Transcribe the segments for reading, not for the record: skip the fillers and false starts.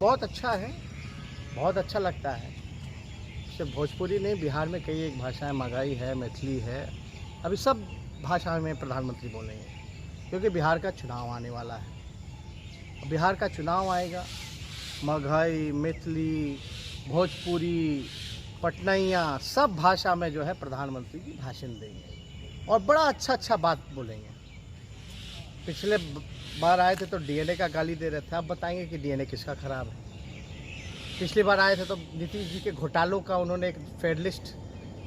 बहुत अच्छा है, बहुत अच्छा लगता है। सिर्फ भोजपुरी नहीं, बिहार में कई एक भाषाएं, मगही है, मैथिली है, अभी सब भाषा में प्रधानमंत्री बोलेंगे क्योंकि बिहार का चुनाव आने वाला है। बिहार का चुनाव आएगा, मगही, मैथिली, भोजपुरी, पटनैया सब भाषा में जो है प्रधानमंत्री जी भाषण देंगे और बड़ा अच्छा अच्छा बात बोलेंगे। पिछले बार आए थे तो डीएनए का गाली दे रहे थे, अब बताएंगे कि डीएनए किसका खराब है। पिछली बार आए थे तो नीतीश जी के घोटालों का उन्होंने एक फेडलिस्ट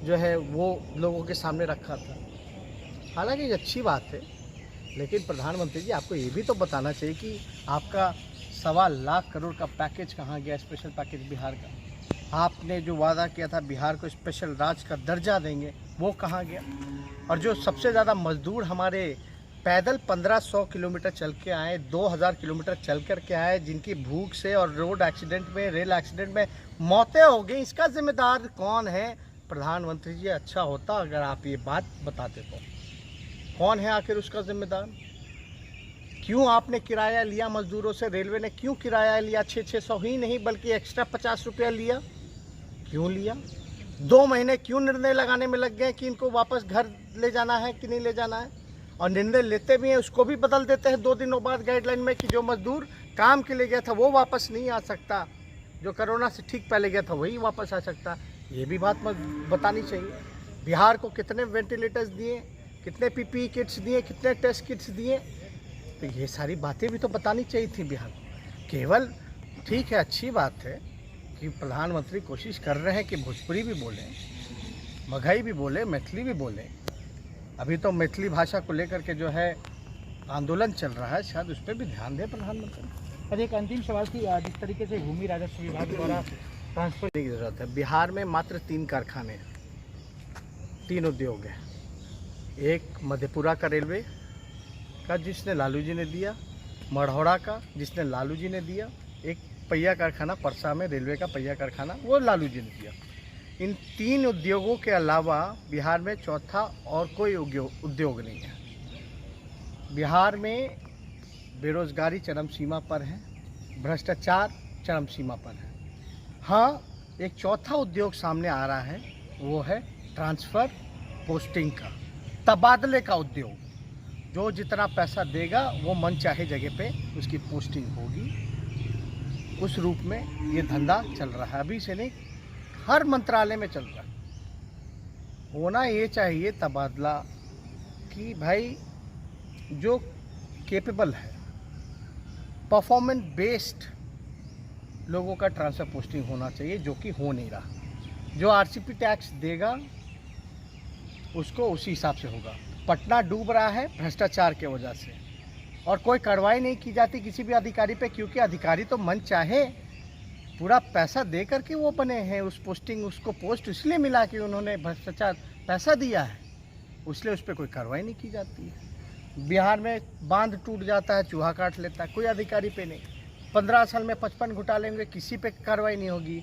जो है वो लोगों के सामने रखा था। हालांकि ये अच्छी बात है, लेकिन प्रधानमंत्री जी आपको ये भी तो बताना चाहिए कि आपका 1.25 करोड़ का पैकेज कहाँ गया, स्पेशल पैकेज बिहार का। आपने जो वादा किया था बिहार को स्पेशल राज्य का दर्जा देंगे, वो कहाँ गया। और जो सबसे ज़्यादा मजदूर हमारे पैदल 1500 किलोमीटर चल के आए, 2000 किलोमीटर चल कर के आए, जिनकी भूख से और रोड एक्सीडेंट में, रेल एक्सीडेंट में मौतें हो गई, इसका जिम्मेदार कौन है। प्रधानमंत्री जी अच्छा होता अगर आप ये बात बताते तो। कौन है आखिर उसका जिम्मेदार। क्यों आपने किराया लिया मजदूरों से, रेलवे ने क्यों किराया लिया, 600 ही नहीं बल्कि एक्स्ट्रा 50 रुपया लिया, क्यों लिया। 2 महीने क्यों निर्णय लगाने में लग गए कि इनको वापस घर ले जाना है कि नहीं ले जाना है। और निर्णय लेते भी हैं उसको भी बदल देते हैं 2 दिनों बाद गाइडलाइन में कि जो मजदूर काम के लिए गया था वो वापस नहीं आ सकता, जो कोरोना से ठीक पहले गया था वही वापस आ सकता। ये भी बात बतानी चाहिए। बिहार को कितने वेंटिलेटर्स दिए, कितने पीपीई किट्स दिए, कितने टेस्ट किट्स दिए, तो ये सारी बातें भी तो बतानी चाहिए थी बिहार को। केवल ठीक है, अच्छी बात है कि प्रधानमंत्री कोशिश कर रहे हैं कि भोजपुरी भी बोलें, मगही भी बोले, मैथिली भी बोलें। अभी तो मैथिली भाषा को लेकर के जो है आंदोलन चल रहा है, शायद उस पर भी ध्यान दें प्रधानमंत्री। और एक अंतिम सवाल की जिस तरीके से भूमि राजस्व विभाग द्वारा ट्रांसफर की ज़रूरत है। बिहार में मात्र 3 कारखाने हैं, 3 उद्योग हैं। एक मधेपुरा का रेलवे का जिसने लालू जी ने दिया, मढ़ौरा का जिसने लालू जी ने दिया, एक पहिया कारखाना परसा में रेलवे का पहिया कारखाना वो लालू जी ने दिया। इन 3 उद्योगों के अलावा बिहार में चौथा और कोई उद्योग नहीं है। बिहार में बेरोजगारी चरम सीमा पर है, भ्रष्टाचार चरम सीमा पर है। हाँ, एक चौथा उद्योग सामने आ रहा है, वो है ट्रांसफ़र पोस्टिंग का, तबादले का उद्योग। जो जितना पैसा देगा वो मन चाहे जगह पे उसकी पोस्टिंग होगी। उस रूप में ये धंधा चल रहा है, अभी से नहीं, हर मंत्रालय में चल रहा है। होना ये चाहिए तबादला कि भाई जो कैपेबल है, परफॉर्मेंस बेस्ड लोगों का ट्रांसफ़र पोस्टिंग होना चाहिए, जो कि हो नहीं रहा। जो आरसीपी टैक्स देगा उसको उसी हिसाब से होगा। पटना डूब रहा है भ्रष्टाचार के वजह से, और कोई कार्रवाई नहीं की जाती किसी भी अधिकारी पे, क्योंकि अधिकारी तो मन चाहे पूरा पैसा दे करके वो बने हैं। उस पोस्टिंग, उसको पोस्ट इसलिए मिला कि उन्होंने भ्रष्टाचार पैसा दिया है, इसलिए उस पर कोई कार्रवाई नहीं की जाती है। बिहार में बांध टूट जाता है, चूहा काट लेता है, कोई अधिकारी पे नहीं। 15 साल में 55 घोटाले होंगे, किसी पे कार्रवाई नहीं होगी।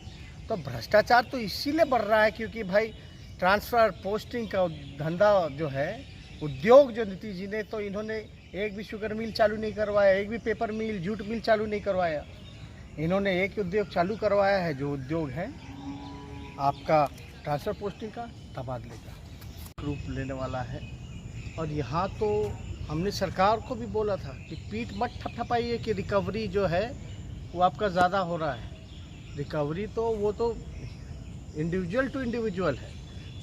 तो भ्रष्टाचार तो इसीलिए बढ़ रहा है क्योंकि भाई ट्रांसफ़र पोस्टिंग का धंधा जो है, उद्योग जो नीतीश जी ने, तो इन्होंने एक भी शुगर मिल चालू नहीं करवाया, एक भी पेपर मिल, जूट मिल चालू नहीं करवाया। इन्होंने एक उद्योग चालू करवाया है, जो उद्योग है आपका ट्रांसफ़र पोस्टिंग का, तबादले का रूप लेने वाला है। और यहाँ तो हमने सरकार को भी बोला था कि पीठ मत थपथपाइए कि रिकवरी जो है वो आपका ज़्यादा हो रहा है। रिकवरी तो वो तो इंडिविजुअल टू इंडिविजुअल है,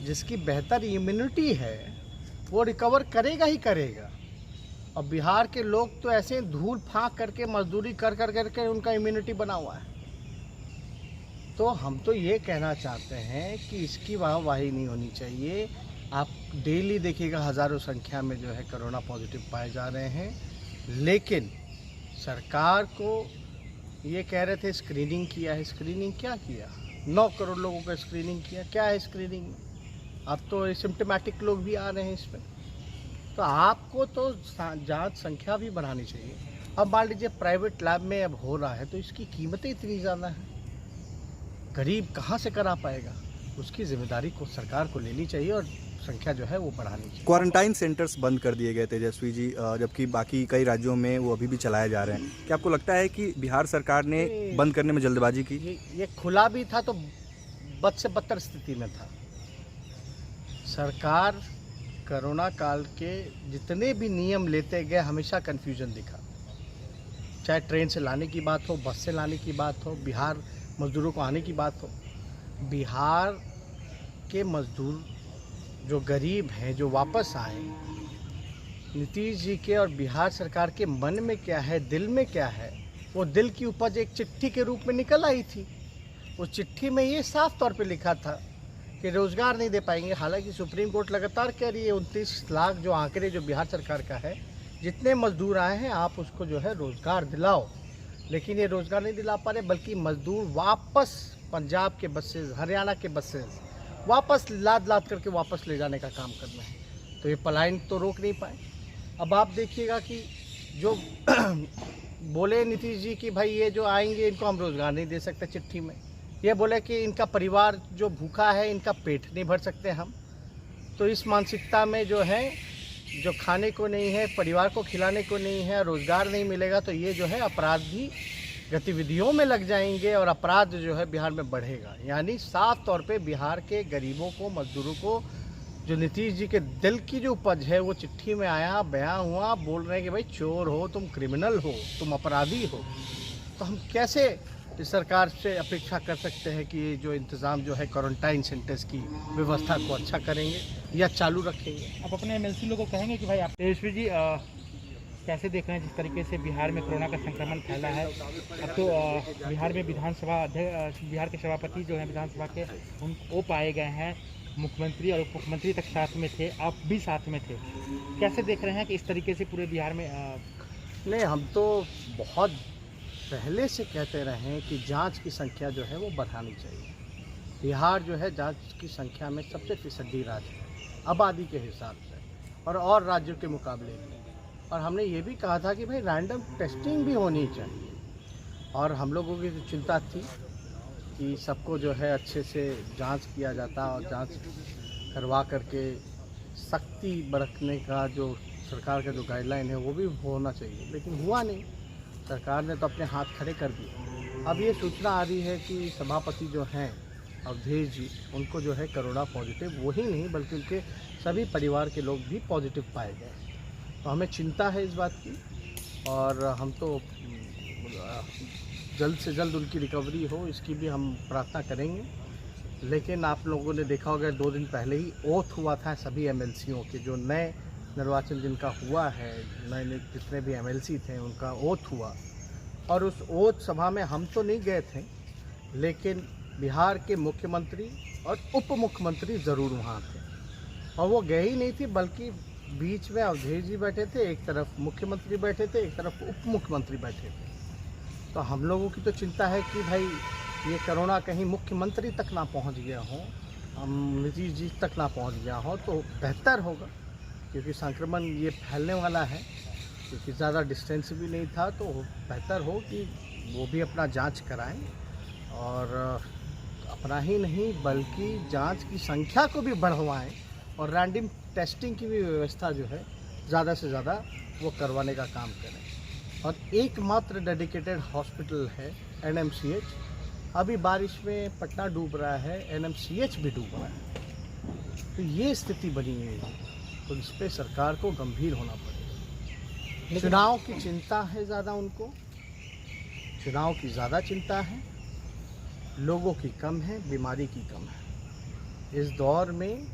जिसकी बेहतर इम्यूनिटी है वो रिकवर करेगा ही करेगा। और बिहार के लोग तो ऐसे धूल फाँक करके मजदूरी कर करके उनका इम्यूनिटी बना हुआ है। तो हम तो ये कहना चाहते हैं कि इसकी वाहवाही नहीं होनी चाहिए। आप डेली देखिएगा हज़ारों संख्या में जो है कोरोना पॉजिटिव पाए जा रहे हैं, लेकिन सरकार को ये कह रहे थे स्क्रीनिंग किया है। स्क्रीनिंग क्या किया? 9 करोड़ लोगों का स्क्रीनिंग किया। क्या है स्क्रीनिंग में? अब तो सिम्टोमेटिक लोग भी आ रहे हैं इसमें। तो आपको तो जांच संख्या भी बढ़ानी चाहिए। अब मान लीजिए प्राइवेट लैब में अब हो रहा है तो इसकी कीमतें इतनी ज़्यादा हैं, गरीब कहाँ से करा पाएगा? उसकी जिम्मेदारी को सरकार को लेनी चाहिए और संख्या जो है वो बढ़ानी चाहिए। क्वारंटाइन सेंटर्स बंद कर दिए गए तेजस्वी जी, जबकि बाकी कई राज्यों में वो अभी भी चलाए जा रहे हैं। क्या आपको लगता है कि बिहार सरकार ने बंद करने में जल्दबाजी की? ये खुला भी था तो बद से बदतर स्थिति में था। सरकार कोरोना काल के जितने भी नियम लेते गए हमेशा कन्फ्यूजन दिखा, चाहे ट्रेन से लाने की बात हो, बस से लाने की बात हो, बिहार मजदूरों को आने की बात हो। बिहार के मजदूर जो गरीब हैं, जो वापस आए, नीतीश जी के और बिहार सरकार के मन में क्या है, दिल में क्या है, वो दिल की उपज एक चिट्ठी के रूप में निकल आई थी। उस चिट्ठी में ये साफ तौर पे लिखा था कि रोज़गार नहीं दे पाएंगे। हालांकि सुप्रीम कोर्ट लगातार कह रही है 29 लाख जो आंकड़े जो बिहार सरकार का है, जितने मजदूर आए हैं आप उसको जो है रोज़गार दिलाओ, लेकिन ये रोज़गार नहीं दिला पा रहे, बल्कि मजदूर वापस पंजाब के बसेस, हरियाणा के बसेस वापस लाद करके वापस ले जाने का काम करना है। तो ये पलायन तो रोक नहीं पाए। अब आप देखिएगा कि जो बोले नीतीश जी कि भाई ये जो आएंगे इनको हम रोज़गार नहीं दे सकते, चिट्ठी में ये बोले कि इनका परिवार जो भूखा है इनका पेट नहीं भर सकते हम। तो इस मानसिकता में जो है, जो खाने को नहीं है, परिवार को खिलाने को नहीं है, रोज़गार नहीं मिलेगा, तो ये जो है अपराधी गतिविधियों में लग जाएंगे और अपराध जो है बिहार में बढ़ेगा। यानी साफ तौर पे बिहार के गरीबों को, मजदूरों को, जो नीतीश जी के दिल की जो उपज है वो चिट्ठी में आया, बयां हुआ, बोल रहे हैं कि भाई चोर हो तुम, क्रिमिनल हो तुम, अपराधी हो। तो हम कैसे इस सरकार से अपेक्षा कर सकते हैं कि ये जो इंतज़ाम जो है क्वारंटाइन सेंटर्स की व्यवस्था को अच्छा करेंगे या चालू रखेंगे। आप अपने एमएलसी लोगों को कहेंगे कि भाई आप तेजस्वी जी कैसे देख रहे हैं जिस तरीके से बिहार में कोरोना का संक्रमण फैला है? अब तो बिहार में विधानसभा अध्यक्ष, बिहार के सभापति जो हैं विधानसभा के, वो पाए गए हैं। मुख्यमंत्री और उप मुख्यमंत्री तक साथ में थे, आप भी साथ में थे। कैसे देख रहे हैं कि इस तरीके से पूरे बिहार में नहीं, हम तो बहुत पहले से कहते रहे हैं कि जांच की संख्या जो है वो बढ़ानी चाहिए। बिहार जो है जांच की संख्या में सबसे फिसड्डी राज्य है आबादी के हिसाब से और राज्यों के मुकाबले में। और हमने ये भी कहा था कि भाई रैंडम टेस्टिंग भी होनी चाहिए। और हम लोगों की जो चिंता थी कि सबको जो है अच्छे से जांच किया जाता और जांच करवा करके सख्ती बरतने का जो सरकार का जो गाइडलाइन है वो भी होना चाहिए, लेकिन हुआ नहीं। सरकार ने तो अपने हाथ खड़े कर दिए। अब ये सूचना आ रही है कि सभापति जो हैं अवधेश जी, उनको जो है कोरोना पॉजिटिव, वही नहीं बल्कि उनके सभी परिवार के लोग भी पॉजिटिव पाए गए। तो हमें चिंता है इस बात की और हम तो जल्द से जल्द उनकी रिकवरी हो इसकी भी हम प्रार्थना करेंगे। लेकिन आप लोगों ने देखा होगा 2 दिन पहले ही ओथ हुआ था सभी एमएलसीओं के, जो नए निर्वाचन जिनका हुआ है, नए जितने भी एमएलसी थे उनका ओथ हुआ। और उस ओथ सभा में हम तो नहीं गए थे, लेकिन बिहार के मुख्यमंत्री और उप मुख्यमंत्री ज़रूर वहाँ थे। और वो गए ही नहीं थी, बल्कि बीच में अवधेश जी बैठे थे, एक तरफ मुख्यमंत्री बैठे थे, एक तरफ उप मुख्यमंत्री बैठे थे। तो हम लोगों की तो चिंता है कि भाई ये कोरोना कहीं मुख्यमंत्री तक ना पहुंच गया हो, हम नीतीश जी तक ना पहुंच गया हो तो बेहतर होगा, क्योंकि संक्रमण ये फैलने वाला है। क्योंकि ज़्यादा डिस्टेंस भी नहीं था, तो बेहतर हो कि वो भी अपना जांच कराएं और अपना ही नहीं बल्कि जांच की संख्या को भी बढ़वाएं और रैंडम टेस्टिंग की भी व्यवस्था जो है ज़्यादा से ज़्यादा वो करवाने का काम करें। और एकमात्र डेडिकेटेड हॉस्पिटल है एनएमसीएच। अभी बारिश में पटना डूब रहा है, एनएमसीएच भी डूब रहा है। तो ये स्थिति बनी हुई है, तो इस पर सरकार को गंभीर होना पड़ेगा। चुनाव की चिंता है ज़्यादा, उनको चुनाव की ज़्यादा चिंता है, लोगों की कम है, बीमारी की कम है। इस दौर में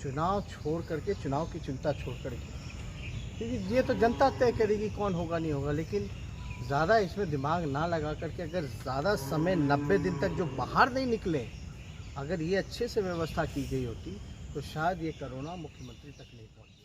चुनाव छोड़ करके, चुनाव की चिंता छोड़ करके, क्योंकि ये तो जनता तय करेगी कौन होगा नहीं होगा, लेकिन ज़्यादा इसमें दिमाग ना लगा करके अगर ज़्यादा समय 90 दिन तक जो बाहर नहीं निकले, अगर ये अच्छे से व्यवस्था की गई होती तो शायद ये कोरोना मुख्यमंत्री तक नहीं पहुँचा।